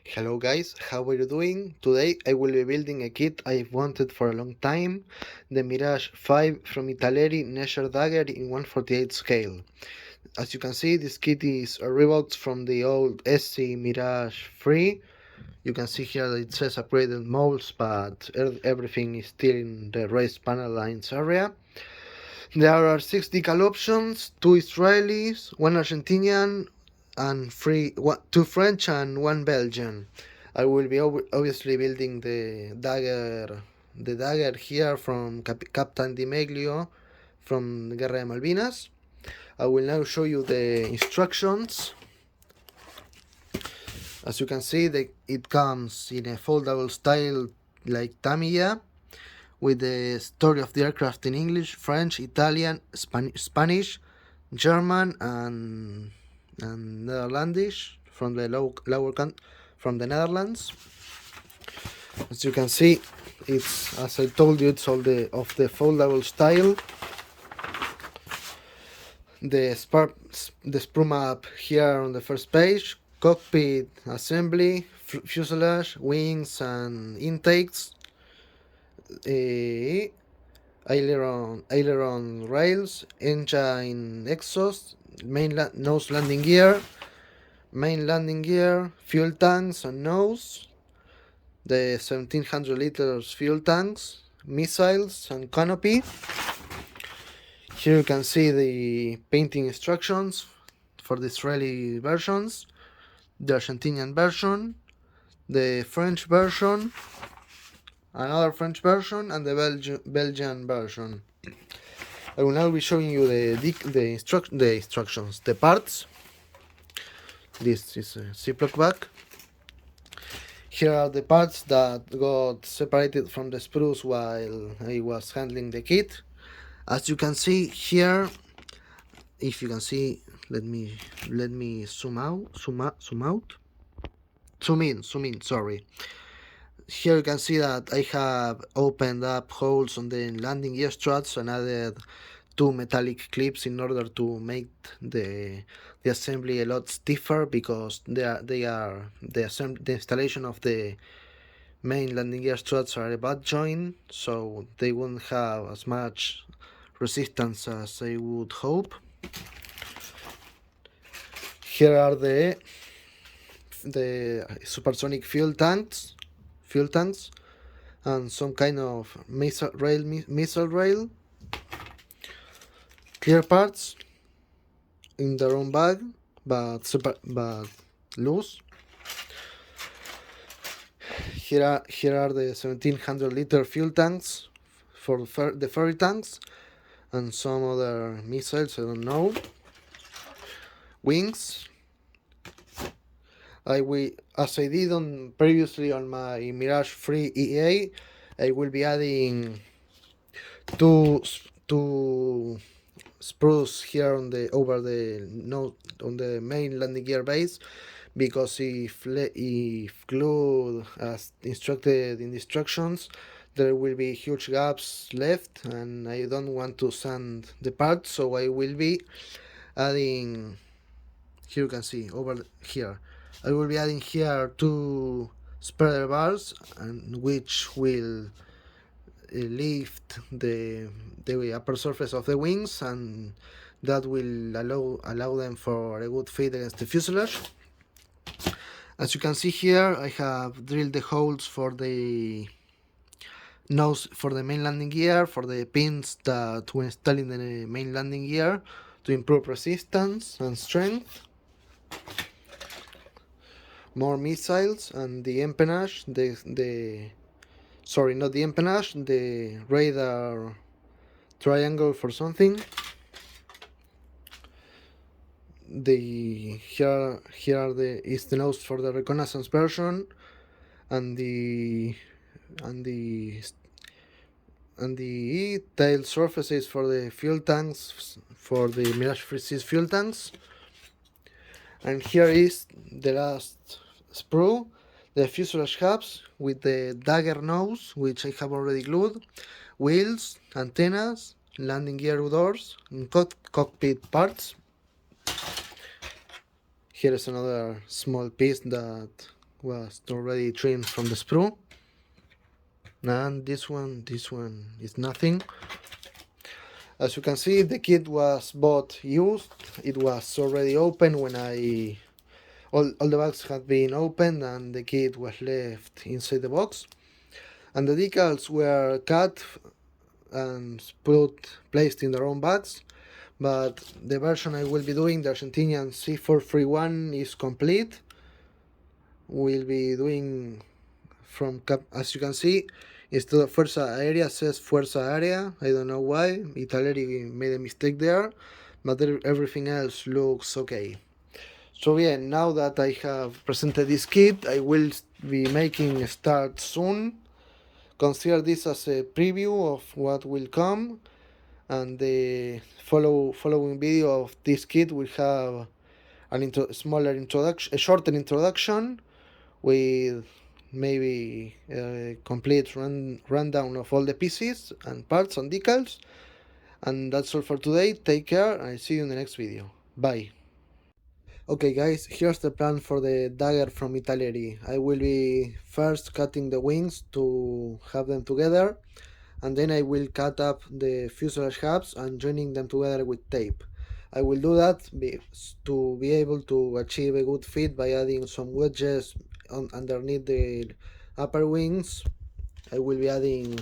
Hello guys, how are you doing? Today I will be building a kit I've wanted for a long time, the Mirage 5 from Italeri Nesher Dagger in 1/48 scale. As you can see, this kit is a revolt from the old SC Mirage 3. You can see here that it says upgraded molds, but everything is still in the raised panel lines area. There are 6 decal options, 2 Israelis, 1 Argentinian, and 2 French and 1 Belgian. I will be obviously building the dagger here from Captain Dimeglio from Guerra de Malvinas. I will now show you the instructions. As you can see, it comes in a foldable style like Tamiya, with the story of the aircraft in English, French, Italian, Spanish, German, and Netherlandish from the from the Netherlands. As you can see, it's, as I told you, it's all of the foldable style. The sprue map here on the first page, cockpit assembly, fuselage, wings and intakes, aileron rails, engine exhaust, nose landing gear, main landing gear, fuel tanks and nose, the 1700 liters fuel tanks, missiles and canopy. Here you can see the painting instructions for the Israeli versions, the Argentinian version, the French version, another French version, and the Belgian version. I will now be showing you the instructions, the parts. This is a Ziploc bag. Here are the parts that got separated from the sprues while I was handling the kit. As you can see here, if you can see, let me zoom in, sorry. Here you can see that I have opened up holes on the landing gear struts and added 2 metallic clips in order to make the assembly a lot stiffer, because the installation of the main landing gear struts are a butt joint, so they won't have as much resistance as I would hope. Here are the supersonic fuel tanks and some kind of missile rail. Clear parts in their own bag, but loose. Here are the 1700 liter fuel tanks for the ferry tanks and some other missiles, I don't know. Wings. As I did previously on my Mirage 3 EA, I will be adding two sprues here on the main landing gear base, because if glued as instructed in the instructions, there will be huge gaps left, and I don't want to sand the part, so I will be adding, here you can see over here, I will be adding here 2 spreader bars, and which will lift the upper surface of the wings, and that will allow them for a good fit against the fuselage. As you can see here, I have drilled the holes for the nose, for the main landing gear, for the pins that we install in the main landing gear to improve resistance and strength. More missiles and the empennage, sorry, not the empennage, the radar triangle for something. Here is the nose for the reconnaissance version, and the tail surfaces for the fuel tanks, for the Mirage 3 fuel tanks. And here is the last sprue, the fuselage hubs with the Dagger nose, which I have already glued, wheels, antennas, landing gear doors, and cockpit parts. Here is another small piece that was already trimmed from the sprue. And this one is nothing. As you can see, the kit was bought used. It was already open when all the bags had been opened and the kit was left inside the box. And the decals were cut and placed in their own bags. But the version I will be doing, the Argentinian C-431, is complete. We'll be doing from as you can see, instead of Fuerza Aérea says Fuerza Aérea. I don't know why. Italeri made a mistake there, but everything else looks okay. So yeah, now that I have presented this kit, I will be making a start soon. Consider this as a preview of what will come, and the following video of this kit will have a shorter introduction with maybe a complete rundown of all the pieces and parts and decals. And that's all for today. Take care, and I'll see you in the next video. Bye. Okay guys, here's the plan for the Dagger from Italeri. I will be first cutting the wings to have them together, and then I will cut up the fuselage hubs and joining them together with tape. I will do that to be able to achieve a good fit by adding some wedges underneath the upper wings. I will be adding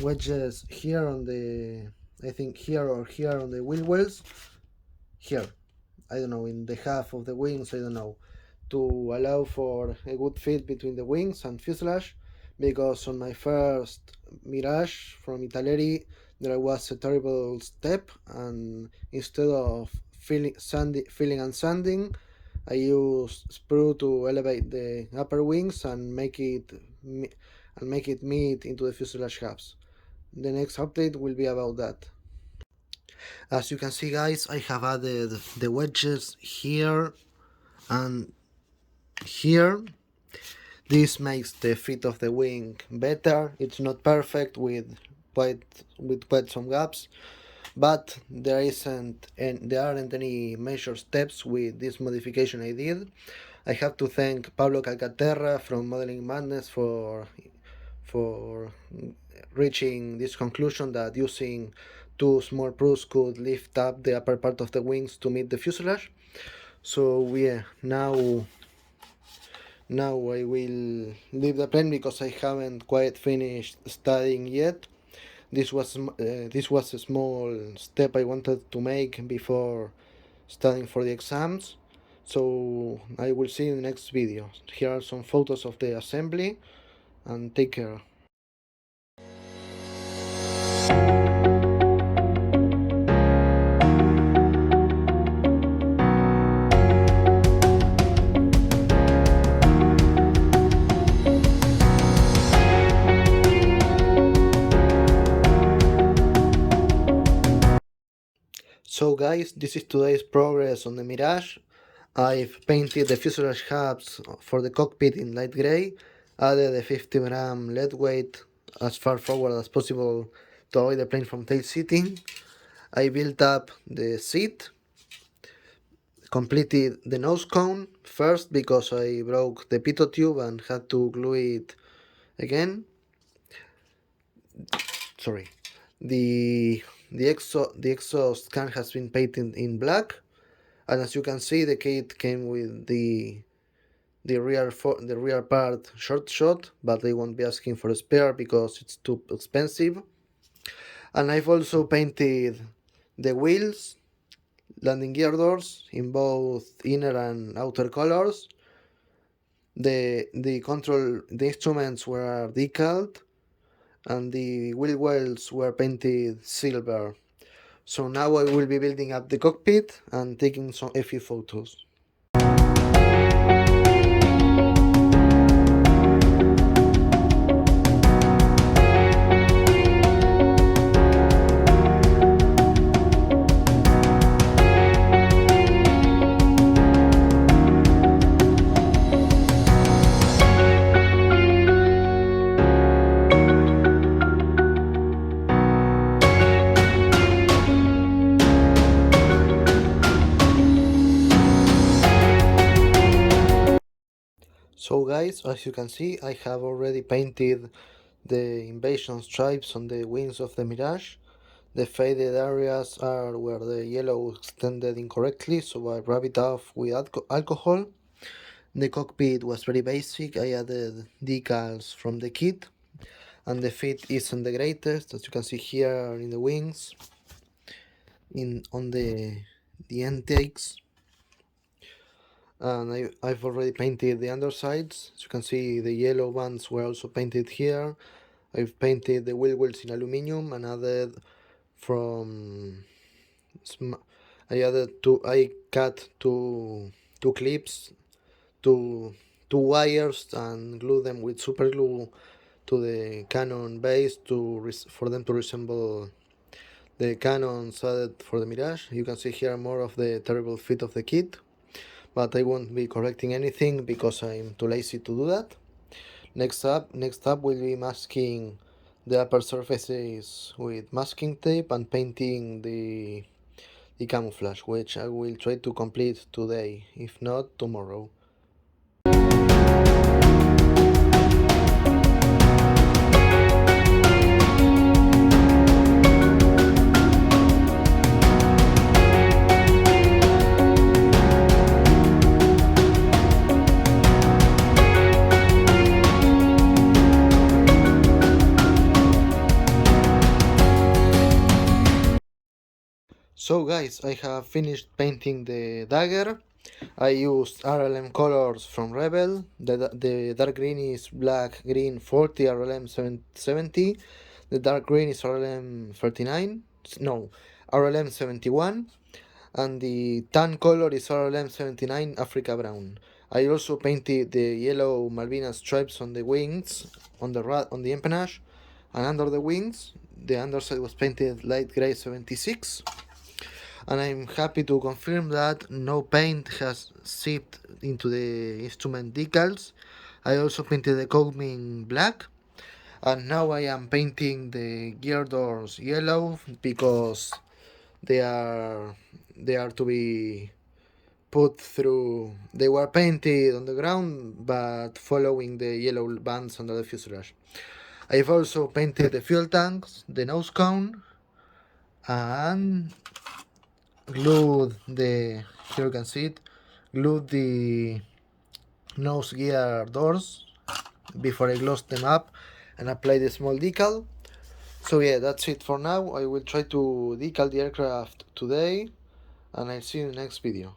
wedges here on the, I think here or here on the wheel wells. Here, I don't know, in the half of the wings, I don't know, to allow for a good fit between the wings and fuselage, because on my first Mirage from Italeri there was a terrible step, and instead of filling and sanding, I used sprue to elevate the upper wings and make it meet into the fuselage hubs. The next update will be about that. As you can see guys, I have added the wedges here and here. This makes the fit of the wing better. It's not perfect with quite some gaps, but there aren't any major steps with this modification I did. I have to thank Pablo Calcaterra from Modeling Madness for reaching this conclusion that using two small sprues could lift up the upper part of the wings to meet the fuselage. So yeah, now I will leave the plane because I haven't quite finished studying yet. This was a small step I wanted to make before studying for the exams. So I will see you in the next video. Here are some photos of the assembly, and take care. So guys, this is today's progress on the Mirage. I've painted the fuselage hubs for the cockpit in light grey, added a 50 gram lead weight as far forward as possible to avoid the plane from tail seating. I built up the seat, completed the nose cone first because I broke the pitot tube and had to glue it again. Sorry. The exhaust can has been painted in black, and as you can see, the kit came with the rear part short shot, but they won't be asking for a spare because it's too expensive. And I've also painted the wheels, landing gear doors in both inner and outer colors. The instruments were decaled, and the wheel wells were painted silver. So now I will be building up the cockpit and taking a few photos. So guys, as you can see, I have already painted the invasion stripes on the wings of the Mirage. The faded areas are where the yellow extended incorrectly, so I rub it off with alcohol. The cockpit was very basic. I added decals from the kit, and the fit isn't the greatest, as you can see here in the wings, on the intakes. And I've already painted the undersides. As you can see, the yellow ones were also painted here. I've painted the wheel wells in aluminium and added from I cut two clips, two wires, and glue them with super glue to the cannon base for them to resemble the cannons added for the Mirage. You can see here more of the terrible fit of the kit, but I won't be correcting anything because I'm too lazy to do that. Next up will be masking the upper surfaces with masking tape and painting the camouflage, which I will try to complete today, if not tomorrow. So guys, I have finished painting the Dagger. I used RLM colors from Rebel. The dark green is black green 40 RLM 70. The dark green is RLM 39. No, RLM 71. And the tan color is RLM 79 Africa Brown. I also painted the yellow Malvinas stripes on the wings, on the empennage, and under the wings. The underside was painted light gray 76. And I'm happy to confirm that no paint has seeped into the instrument decals. I also painted the coaming black, and now I am painting the gear doors yellow because they are to be put through. They were painted on the ground but following the yellow bands under the fuselage. I've also painted the fuel tanks, the nose cone, and glued here you can see it, glued the nose gear doors before I glossed them up and applied a small decal. So yeah, that's it for now. I will try to decal the aircraft today, and I'll see you in the next video.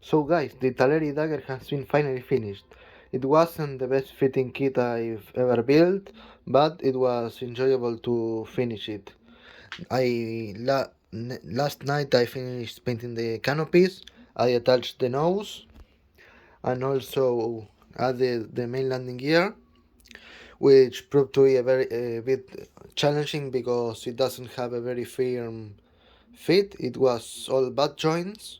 So guys, the Italeri Dagger has been finally finished. It wasn't the best fitting kit I've ever built, but it was enjoyable to finish it. Last night I finished painting the canopies. I attached the nose and also added the main landing gear, which proved to be a bit challenging because it doesn't have a very firm fit. It was all butt joints,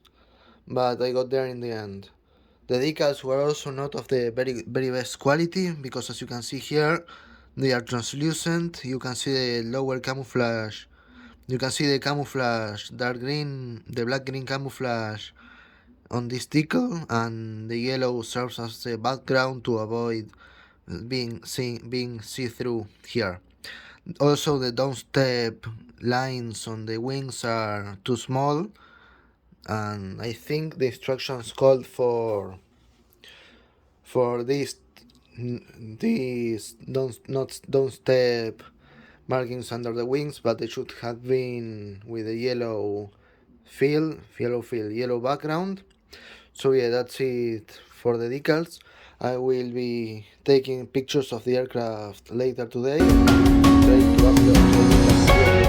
but I got there in the end. The decals were also not of the very best quality because, as you can see here, they are translucent. You can see the lower camouflage. You can see the camouflage dark green, the black green camouflage on this decal, and the yellow serves as a background to avoid being see-through here. Also, the downstep lines on the wings are too small, and I think the instructions called for these don't step markings under the wings, but they should have been with a yellow background. So yeah, that's it for the decals. I will be taking pictures of the aircraft later today and try to upload